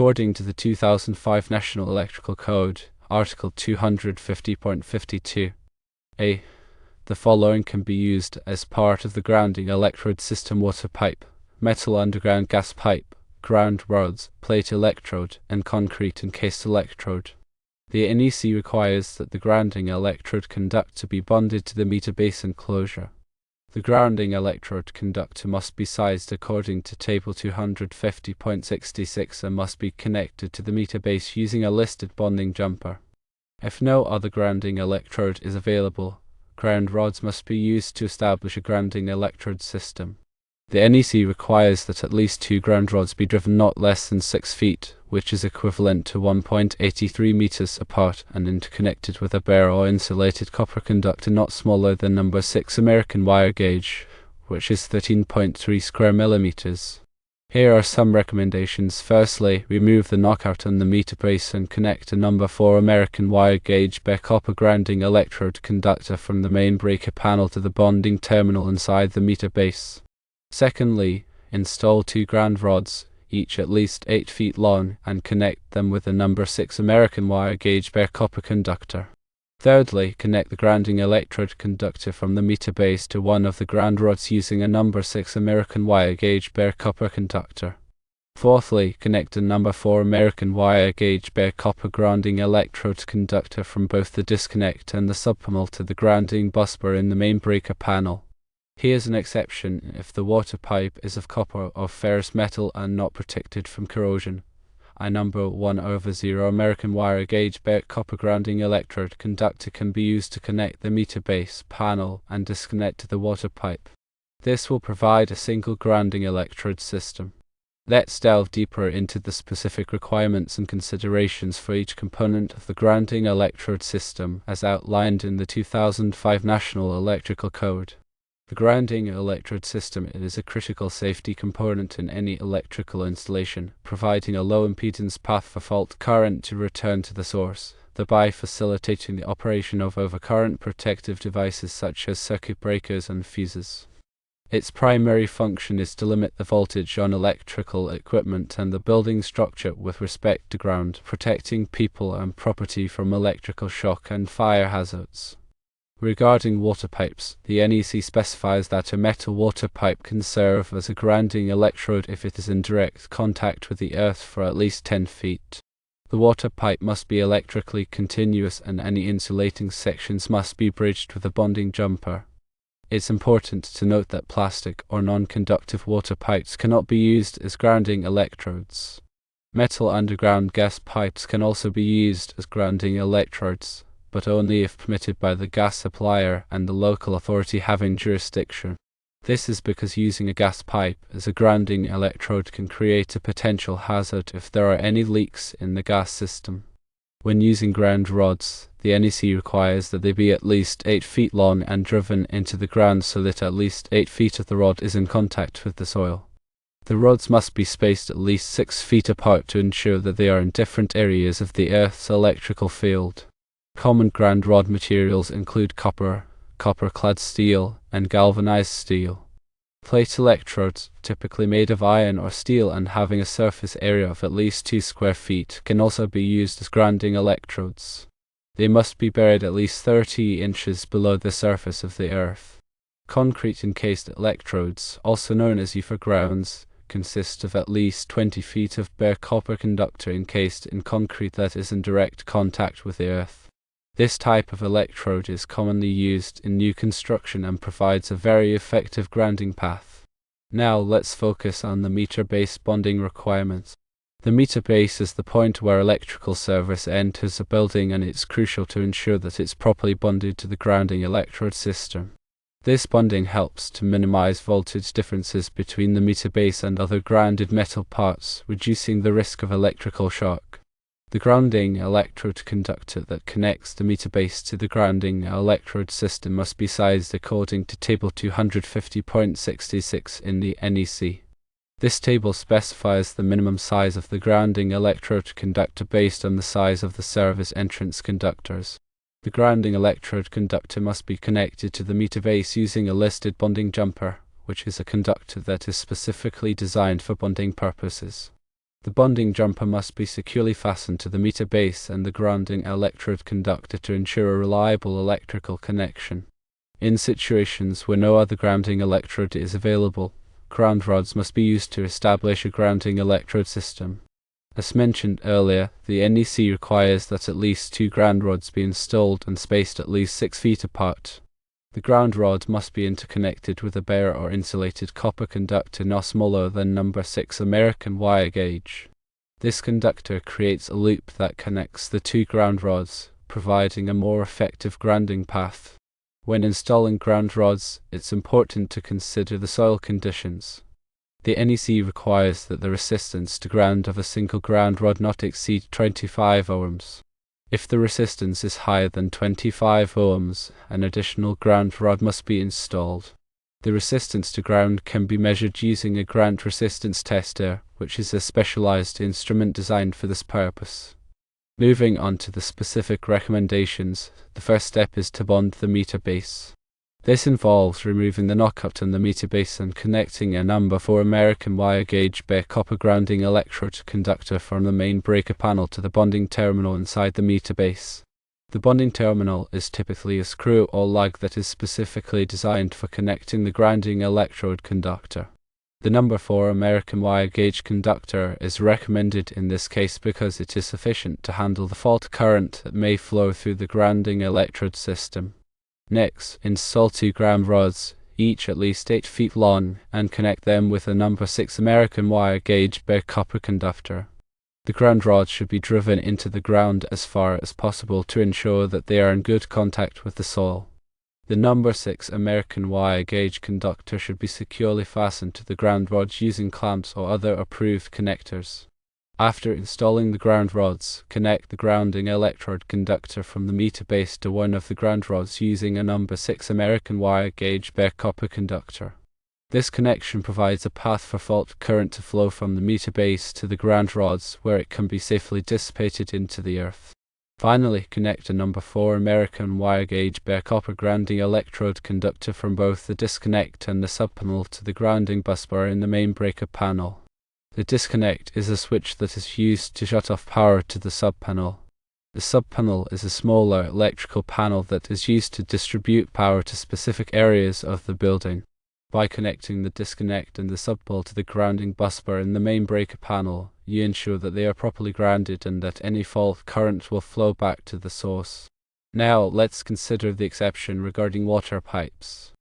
According to the 2005 National Electrical Code, Article 250.52a, the following can be used as part of the grounding electrode system: water pipe, metal underground gas pipe, ground rods, plate electrode, and concrete encased electrode. The NEC requires that the grounding electrode conductor be bonded to the meter base enclosure. The grounding electrode conductor must be sized according to Table 250.66 and must be connected to the meter base using a listed bonding jumper. If no other grounding electrode is available, ground rods must be used to establish a grounding electrode system. The NEC requires that at least 2 ground rods be driven not less than 6 feet, which is equivalent to 1.83 meters apart, and interconnected with a bare or insulated copper conductor not smaller than number 6 American wire gauge, which is 13.3 square millimeters. Here are some recommendations. Firstly, remove the knockout on the meter base and connect a number 4 American wire gauge bare copper grounding electrode conductor from the main breaker panel to the bonding terminal inside the meter base. Secondly, install 2 ground rods, each at least 8 feet long, and connect them with a number 6 American wire gauge bare copper conductor. Thirdly, connect the grounding electrode conductor from the meter base to one of the ground rods using a number 6 American wire gauge bare copper conductor. Fourthly, connect a number 4 American wire gauge bare copper grounding electrode conductor from both the disconnect and the subpanel to the grounding busbar in the main breaker panel. Here's an exception if the water pipe is of copper or ferrous metal and not protected from corrosion. A number 1/0 American wire gauge bare copper grounding electrode conductor can be used to connect the meter base panel and disconnect to the water pipe. This will provide a single grounding electrode system. Let's delve deeper into the specific requirements and considerations for each component of the grounding electrode system as outlined in the 2005 National Electrical Code. The grounding electrode system is a critical safety component in any electrical installation, providing a low impedance path for fault current to return to the source, thereby facilitating the operation of overcurrent protective devices such as circuit breakers and fuses. Its primary function is to limit the voltage on electrical equipment and the building structure with respect to ground, protecting people and property from electrical shock and fire hazards. Regarding water pipes, the NEC specifies that a metal water pipe can serve as a grounding electrode if it is in direct contact with the earth for at least 10 feet. The water pipe must be electrically continuous and any insulating sections must be bridged with a bonding jumper. It's important to note that plastic or non-conductive water pipes cannot be used as grounding electrodes. Metal underground gas pipes can also be used as grounding electrodes, but only if permitted by the gas supplier and the local authority having jurisdiction. This is because using a gas pipe as a grounding electrode can create a potential hazard if there are any leaks in the gas system. When using ground rods, the NEC requires that they be at least 8 feet long and driven into the ground so that at least 8 feet of the rod is in contact with the soil. The rods must be spaced at least 6 feet apart to ensure that they are in different areas of the Earth's electrical field. Common ground rod materials include copper, copper-clad steel, and galvanized steel. Plate electrodes, typically made of iron or steel and having a surface area of at least 2 square feet, can also be used as grounding electrodes. They must be buried at least 30 inches below the surface of the earth. Concrete encased electrodes, also known as grounds, consist of at least 20 feet of bare copper conductor encased in concrete that is in direct contact with the earth. This type of electrode is commonly used in new construction and provides a very effective grounding path. Now let's focus on the meter base bonding requirements. The meter base is the point where electrical service enters a building, and it's crucial to ensure that it's properly bonded to the grounding electrode system. This bonding helps to minimize voltage differences between the meter base and other grounded metal parts, reducing the risk of electrical shock. The grounding electrode conductor that connects the meter base to the grounding electrode system must be sized according to Table 250.66 in the NEC. This table specifies the minimum size of the grounding electrode conductor based on the size of the service entrance conductors. The grounding electrode conductor must be connected to the meter base using a listed bonding jumper, which is a conductor that is specifically designed for bonding purposes. The bonding jumper must be securely fastened to the meter base and the grounding electrode conductor to ensure a reliable electrical connection. In situations where no other grounding electrode is available, ground rods must be used to establish a grounding electrode system. As mentioned earlier, the NEC requires that at least 2 ground rods be installed and spaced at least 6 feet apart. The ground rod must be interconnected with a bare or insulated copper conductor no smaller than number 6 American wire gauge. This conductor creates a loop that connects the 2 ground rods, providing a more effective grounding path. When installing ground rods, it's important to consider the soil conditions. The NEC requires that the resistance to ground of a single ground rod not exceed 25 ohms. If the resistance is higher than 25 ohms, an additional ground rod must be installed. The resistance to ground can be measured using a ground resistance tester, which is a specialized instrument designed for this purpose. Moving on to the specific recommendations, the first step is to bond the meter base. This involves removing the knockout on the meter base and connecting a number 4 American wire gauge bare copper grounding electrode conductor from the main breaker panel to the bonding terminal inside the meter base. The bonding terminal is typically a screw or lug that is specifically designed for connecting the grounding electrode conductor. The number 4 American wire gauge conductor is recommended in this case because it is sufficient to handle the fault current that may flow through the grounding electrode system. Next, install 2 ground rods, each at least 8 feet long, and connect them with a number 6 American wire gauge bare copper conductor. The ground rods should be driven into the ground as far as possible to ensure that they are in good contact with the soil. The number 6 American wire gauge conductor should be securely fastened to the ground rods using clamps or other approved connectors. After installing the ground rods, connect the grounding electrode conductor from the meter base to one of the ground rods using a number 6 American wire gauge bare copper conductor. This connection provides a path for fault current to flow from the meter base to the ground rods where it can be safely dissipated into the earth. Finally, connect a number 4 American wire gauge bare copper grounding electrode conductor from both the disconnect and the subpanel to the grounding busbar in the main breaker panel. The disconnect is a switch that is used to shut off power to the subpanel. The subpanel is a smaller electrical panel that is used to distribute power to specific areas of the building. By connecting the disconnect and the subpanel to the grounding busbar in the main breaker panel, you ensure that they are properly grounded and that any fault current will flow back to the source. Now let's consider the exception regarding water pipes.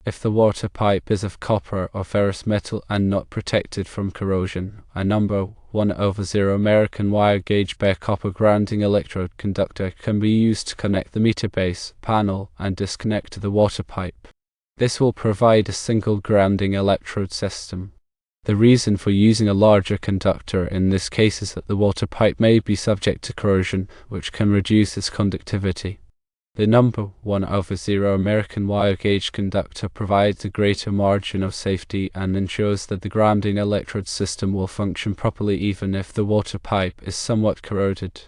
If the water pipe is of copper or ferrous metal and not protected from corrosion, a number 1/0 American wire gauge bare copper grounding electrode conductor can be used to connect the meter base, panel, and disconnect to the water pipe. This will provide a single grounding electrode system. The reason for using a larger conductor in this case is that the water pipe may be subject to corrosion, which can reduce its conductivity. The number 1/0 American wire gauge conductor provides a greater margin of safety and ensures that the grounding electrode system will function properly even if the water pipe is somewhat corroded.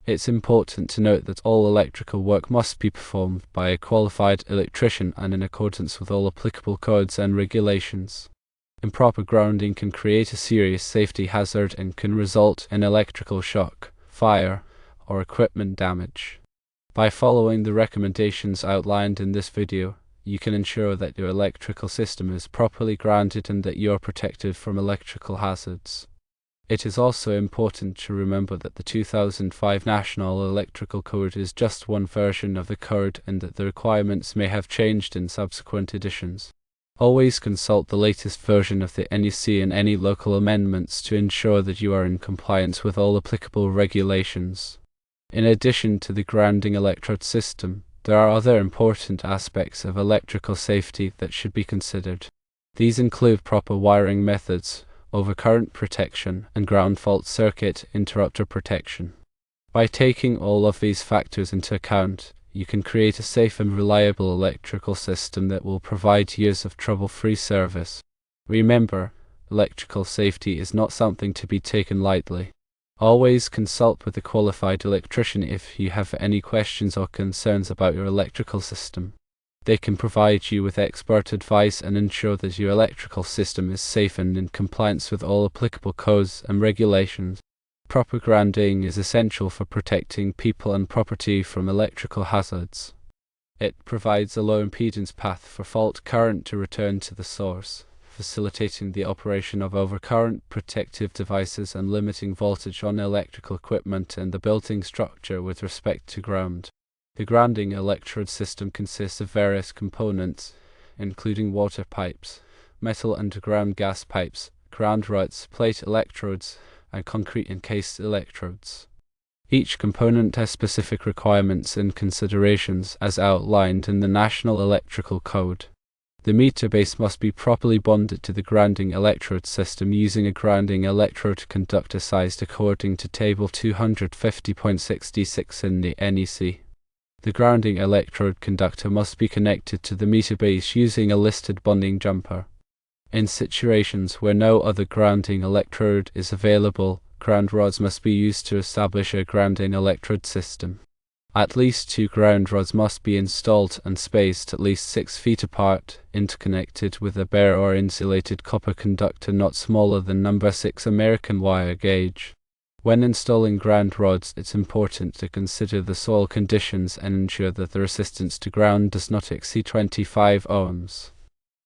It's important to note that all electrical work must be performed by a qualified electrician and in accordance with all applicable codes and regulations. Improper grounding can create a serious safety hazard and can result in electrical shock, fire, or equipment damage. By following the recommendations outlined in this video, you can ensure that your electrical system is properly grounded and that you are protected from electrical hazards. It is also important to remember that the 2005 National Electrical Code is just one version of the code and that the requirements may have changed in subsequent editions. Always consult the latest version of the NEC and any local amendments to ensure that you are in compliance with all applicable regulations. In addition to the grounding electrode system, there are other important aspects of electrical safety that should be considered. These include proper wiring methods, overcurrent protection, and ground fault circuit interrupter protection. By taking all of these factors into account, you can create a safe and reliable electrical system that will provide years of trouble-free service. Remember, electrical safety is not something to be taken lightly. Always consult with a qualified electrician if you have any questions or concerns about your electrical system. They can provide you with expert advice and ensure that your electrical system is safe and in compliance with all applicable codes and regulations. Proper grounding is essential for protecting people and property from electrical hazards. It provides a low impedance path for fault current to return to the source, facilitating the operation of overcurrent protective devices and limiting voltage on electrical equipment and the building structure with respect to ground. The grounding electrode system consists of various components, including water pipes, metal underground gas pipes, ground rods, plate electrodes, and concrete encased electrodes. Each component has specific requirements and considerations as outlined in the National Electrical Code. The meter base must be properly bonded to the grounding electrode system using a grounding electrode conductor sized according to Table 250.66 in the NEC. The grounding electrode conductor must be connected to the meter base using a listed bonding jumper. In situations where no other grounding electrode is available, ground rods must be used to establish a grounding electrode system. At least 2 ground rods must be installed and spaced at least 6 feet apart, interconnected with a bare or insulated copper conductor not smaller than number 6 American wire gauge. When installing ground rods, it's important to consider the soil conditions and ensure that the resistance to ground does not exceed 25 ohms.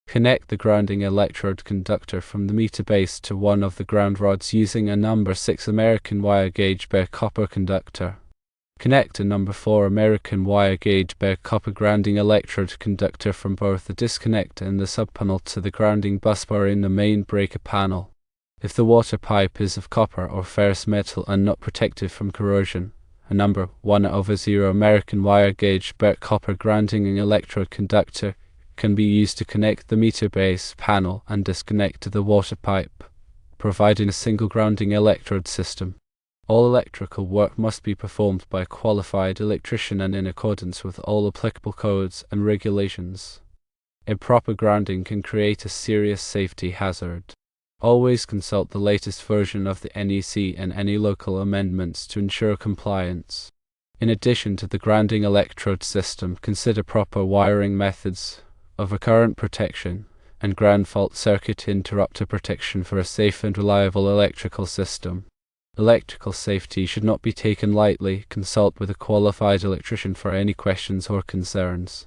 Connect the grounding electrode conductor from the meter base to one of the ground rods using a number 6 American wire gauge bare copper conductor. Connect a number 4 American wire gauge bare copper grounding electrode conductor from both the disconnect and the subpanel to the grounding busbar in the main breaker panel. If the water pipe is of copper or ferrous metal and not protected from corrosion, a number 1/0 American wire gauge bare copper grounding electrode conductor can be used to connect the meter base panel and disconnect the water pipe, providing a single grounding electrode system. All electrical work must be performed by a qualified electrician and in accordance with all applicable codes and regulations. Improper grounding can create a serious safety hazard. Always consult the latest version of the NEC and any local amendments to ensure compliance. In addition to the grounding electrode system, consider proper wiring methods, overcurrent protection, and ground fault circuit interrupter protection for a safe and reliable electrical system. Electrical safety should not be taken lightly. Consult with a qualified electrician for any questions or concerns.